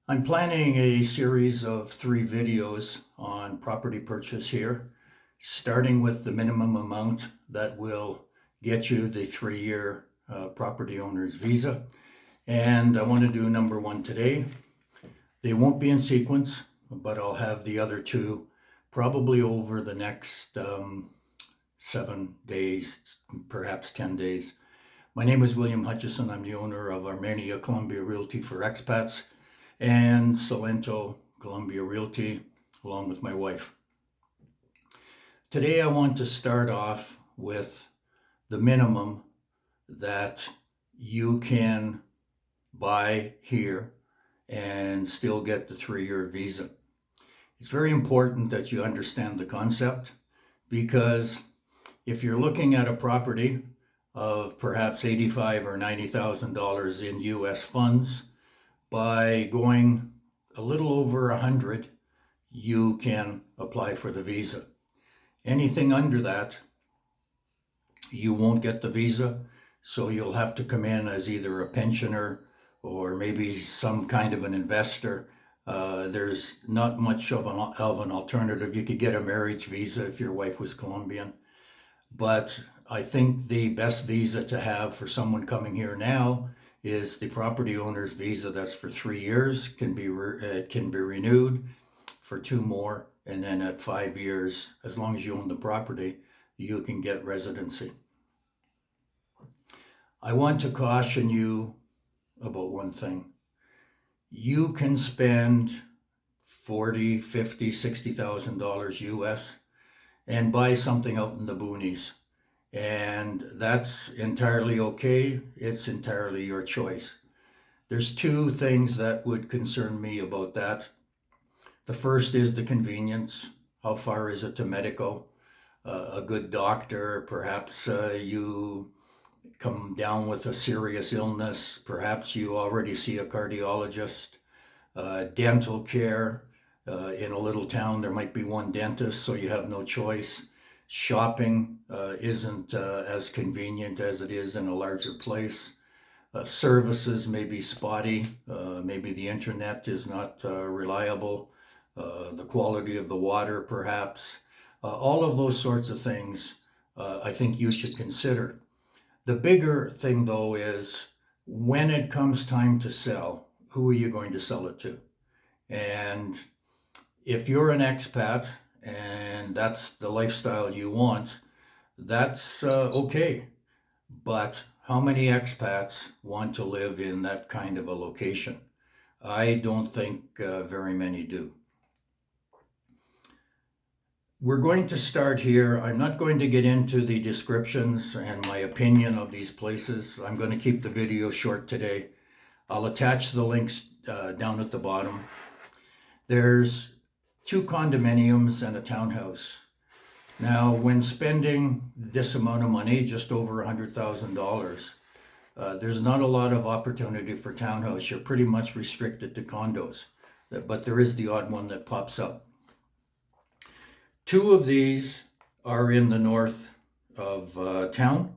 I'm planning a series of 3 videos on property purchase here, starting with the minimum amount that will get you the 3-year property owner's visa. And I want to do number 1 today. They won't be in sequence, but I'll have the other 2 probably over the next 7 days, perhaps 10 days. My name is William Hutchison. I'm the owner of Armenia Columbia Realty for Expats and Salento Columbia Realty, along with my wife. Today I want to start off with the minimum that you can buy here and still get the 3-year visa. It's very important that you understand the concept, because if you're looking at a property of perhaps $85,000 or $90,000 in US funds, by going a little over 100, you can apply for the visa. Anything under that, you won't get the visa, so you'll have to come in as either a pensioner or maybe some kind of an investor. There's not much of an alternative. You could get a marriage visa if your wife was Colombian, but I think the best visa to have for someone coming here now is the property owner's visa. That's for 3 years, can be renewed for 2 more, and then at 5 years, as long as you own the property, you can get residency. I want to caution you about one thing. You can spend $40,000, $50,000, $60,000 US and buy something out in the boonies. And that's entirely okay. It's entirely your choice. There's 2 things that would concern me about that. The first is the convenience. How far is it to medical? A good doctor, perhaps you come down with a serious illness, perhaps you already see a cardiologist. Dental care, in a little town there might be one dentist, so you have no choice. Shopping isn't as convenient as it is in a larger place. Services may be spotty. Maybe the internet is not reliable. The quality of the water, perhaps. All of those sorts of things I think you should consider. The bigger thing, though, is when it comes time to sell, who are you going to sell it to? And if you're an expat and that's the lifestyle you want, that's okay. But how many expats want to live in that kind of a location? I don't think very many do. We're going to start here. I'm not going to get into the descriptions and my opinion of these places. I'm going to keep the video short today. I'll attach the links down at the bottom. There's 2 condominiums and a townhouse. Now, when spending this amount of money, just over $100,000, there's not a lot of opportunity for townhouse. You're pretty much restricted to condos, but there is the odd one that pops up. 2 of these are in the north of town.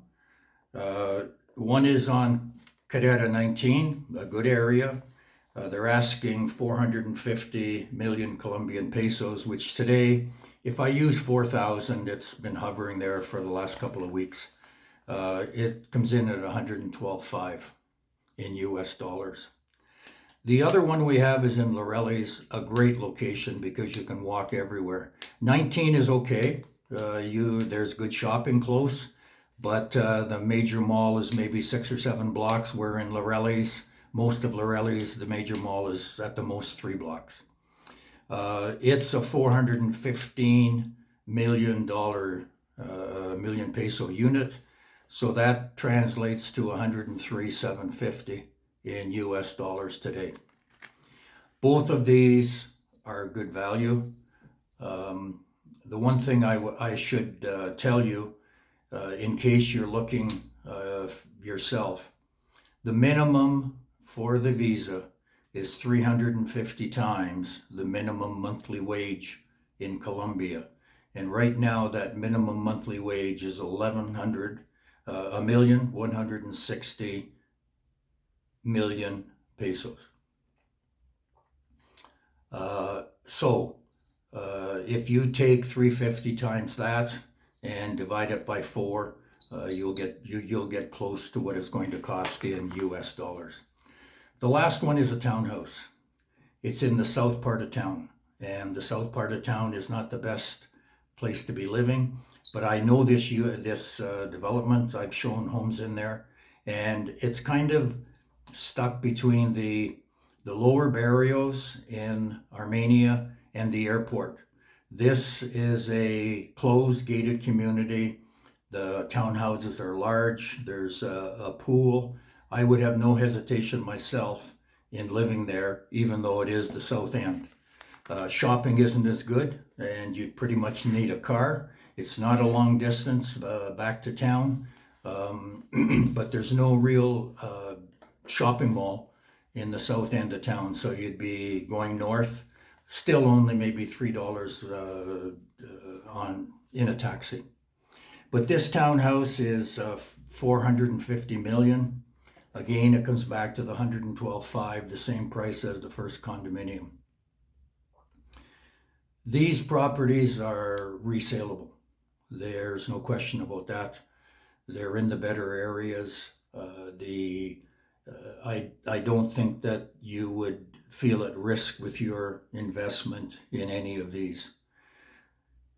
One is on Carrera 19, a good area. They're asking 450 million Colombian pesos, which today, if I use 4,000, it's been hovering there for the last couple of weeks. It comes in at 112.5 in US dollars. The other one we have is in Laureles, a great location because you can walk everywhere. 19 is okay. There's good shopping close, but the major mall is maybe 6 or 7 blocks, where in Laureles, most of Laureles, the major mall is at the most 3 blocks. It's a $415 million million peso unit, so that translates to 103,750 in US dollars today. Both of these are good value. The one thing I should tell you, in case you're looking yourself, the minimum for the visa is 350 times the minimum monthly wage in Colombia. And right now that minimum monthly wage is $1,160,000 pesos. If you take 350 times that and divide it by 4, you'll get close to what it's going to cost in US dollars. The last one is a townhouse. It's in the south part of town, and the south part of town is not the best place to be living, but I know this development. I've shown homes in there, and it's kind of stuck between the lower barrios in Armenia and the airport. This is a closed, gated community. The townhouses are large. There's a pool. I would have no hesitation myself in living there, even though it is the south end. Shopping isn't as good, and you pretty much need a car. It's not a long distance back to town, but there's no real shopping mall in the south end of town, so you'd be going north, still only maybe $3 in a taxi. But this townhouse is 450 million. Again, it comes back to the 112.5, the same price as the first condominium. These properties are resaleable. There's no question about that. They're in the better areas. I don't think that you would feel at risk with your investment in any of these.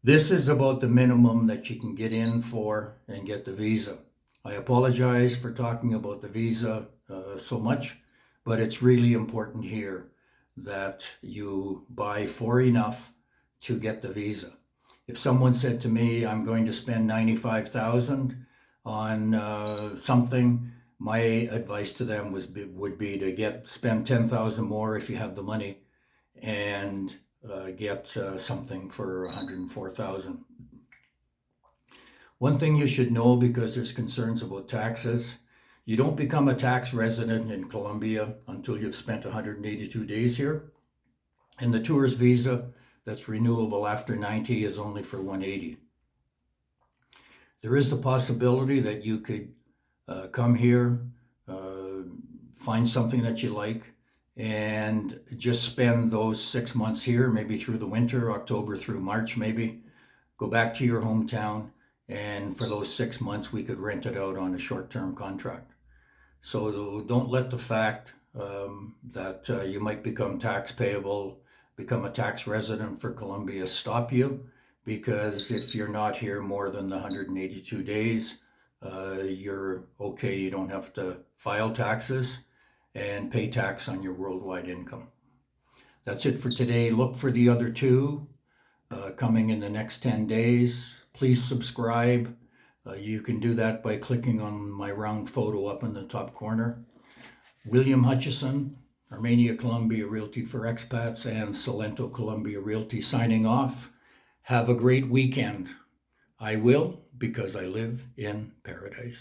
This is about the minimum that you can get in for and get the visa. I apologize for talking about the visa so much, but it's really important here that you buy for enough to get the visa. If someone said to me, I'm going to spend $95,000 on something, my advice to them would be to spend $10,000 more if you have the money, and get something for $104,000. One thing you should know, because there's concerns about taxes, you don't become a tax resident in Colombia until you've spent 182 days here. And the tourist visa that's renewable after 90 is only for 180. There is the possibility that you could come here, find something that you like, and just spend those 6 months here, maybe through the winter, October through March maybe, go back to your hometown, and for those 6 months we could rent it out on a short-term contract. So don't let the fact that you might become tax payable, become a tax resident for Colombia stop you, because if you're not here more than the 182 days, you're okay. You don't have to file taxes and pay tax on your worldwide income. That's it for today. Look for the other two coming in the next 10 days. Please subscribe. You can do that by clicking on my round photo up in the top corner. William Hutchison, Armenia Colombia Realty for Expats, and Salento Colombia Realty signing off. Have a great weekend. I will, because I live in paradise.